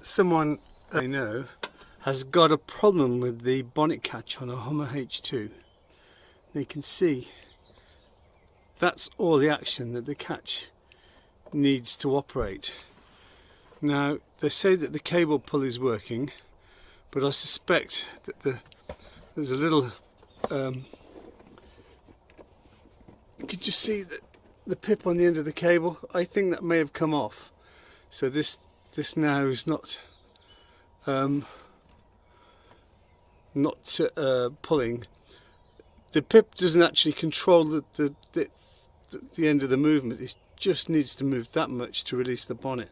someone I know has got a problem with the bonnet catch on a Hummer H2. You can see that's all the action that the catch needs to operate. Now they say that the cable pull is working, but I suspect that there's a little you can just see the pip on the end of the cable. I think that may have come off, so this now is not pulling. The pip doesn't actually control the end of the movement. It just needs to move that much to release the bonnet.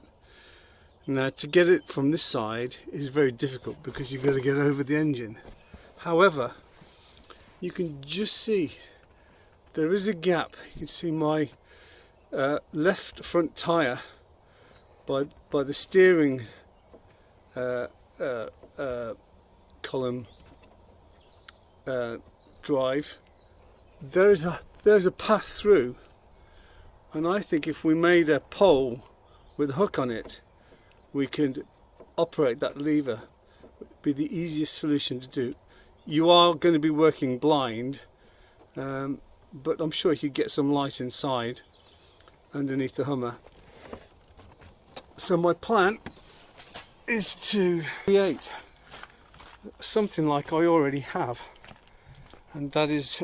Now to get it from this side is very difficult because you've got to get over the engine. However, you can just see there is a gap. You can see my left front tyre by the steering column drive. There's a path through, and I think if we made a pole with a hook on it, we could operate that lever. It would be the easiest solution to do. You are going to be working blind, but I'm sure you could get some light inside underneath the Hummer. So my plan is to create something like I already have, and that is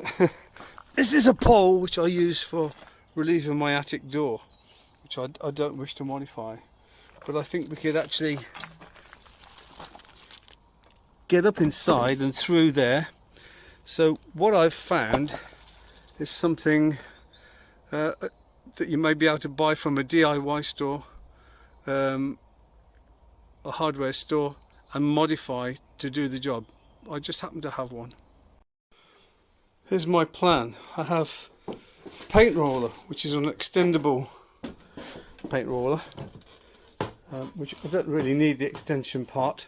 this is a pole which I use for relieving my attic door, which I don't wish to modify, but I think we could actually get up inside and through there. So what I've found is something that you may be able to buy from a DIY store, a hardware store, and modify to do the job. I just happen to have one. Here's my plan. I have a paint roller, which is an extendable paint roller, which I don't really need the extension part,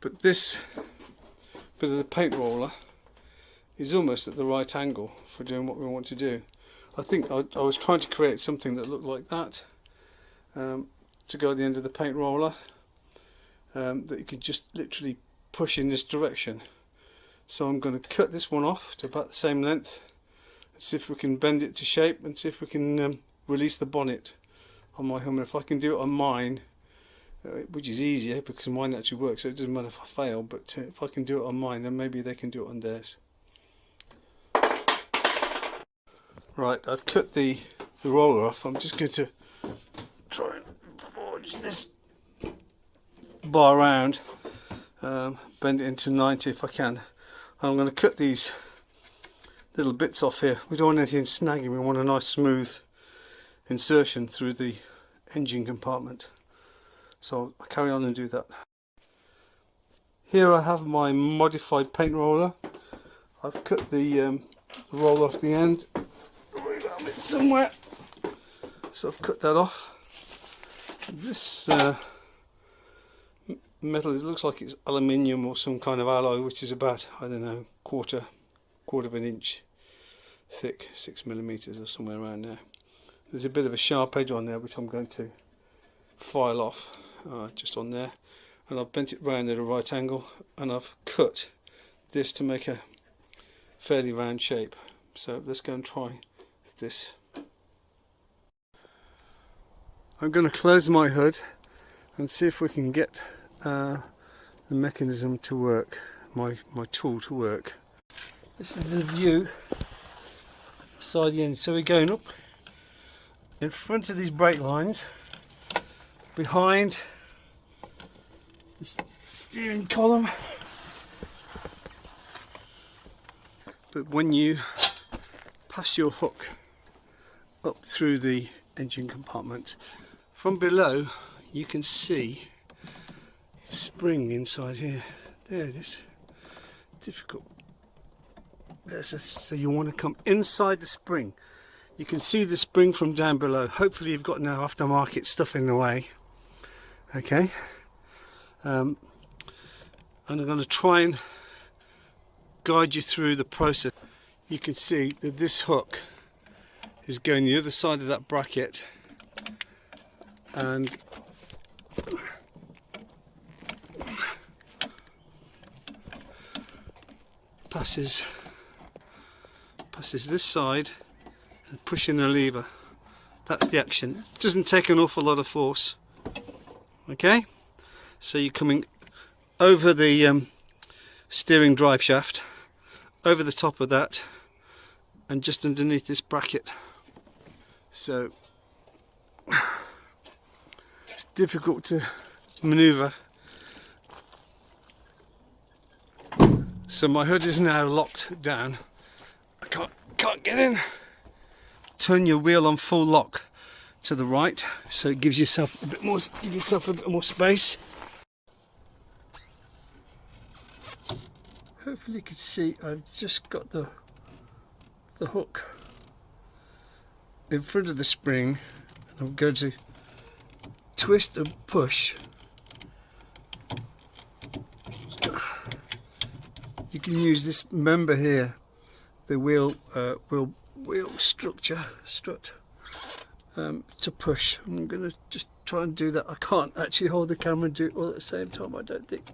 but this bit of the paint roller is almost at the right angle for doing what we want to do. I think I was trying to create something that looked like that, to go at the end of the paint roller, that you could just literally push in this direction. So I'm going to cut this one off to about the same length and see if we can bend it to shape and see if we can release the bonnet on my Hummer. If I can do it on mine, which is easier because mine actually works, so it doesn't matter if I fail, but if I can do it on mine, then maybe they can do it on theirs. Right, I've cut the roller off. I'm just going to try and forge this bar around, bend it into 90 if I can. And I'm going to cut these little bits off here. We don't want anything snagging, we want a nice smooth insertion through the engine compartment. So I'll carry on and do that. Here I have my modified paint roller. I've cut the roller off the end. It somewhere, so I've cut that off. This metal, it looks like it's aluminium or some kind of alloy, which is about, I don't know, quarter of an inch thick, 6mm or somewhere around there. There's a bit of a sharp edge on there which I'm going to file off, just on there, and I've bent it round at a right angle, and I've cut this to make a fairly round shape. So let's go and try this. I'm going to close my hood and see if we can get the mechanism to work, my tool to work. This is the view side the end. So we're going up in front of these brake lines, behind the steering column, but when you pass your hook up through the engine compartment, from below you can see the spring inside here. There it is. Difficult. So you want to come inside the spring. You can see the spring from down below. Hopefully you've got no aftermarket stuff in the way. Okay. And I'm going to try and guide you through the process. You can see that this hook is going the other side of that bracket, and passes this side and pushing a lever. That's the action. It doesn't take an awful lot of force. Okay, so you're coming over the steering drive shaft, over the top of that, and just underneath this bracket. So it's difficult to maneuver. So my hood is now locked down. I can't get in. Turn your wheel on full lock to the right, so it gives yourself a bit more space. Hopefully you can see I've just got the hook in front of the spring, and I'm going to twist and push. You can use this member here, the wheel strut, to push. I'm going to just try and do that. I can't actually hold the camera and do it all at the same time, I don't think.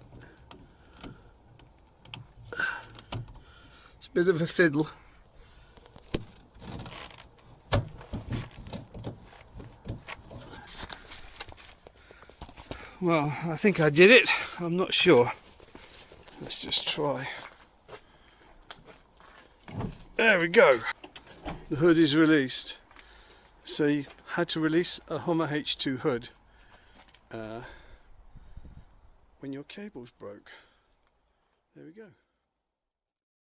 It's a bit of a fiddle. Well, I think I did it. I'm not sure. Let's just try. There we go. The hood is released. So you had to release a Hummer H2 hood when your cables broke. There we go.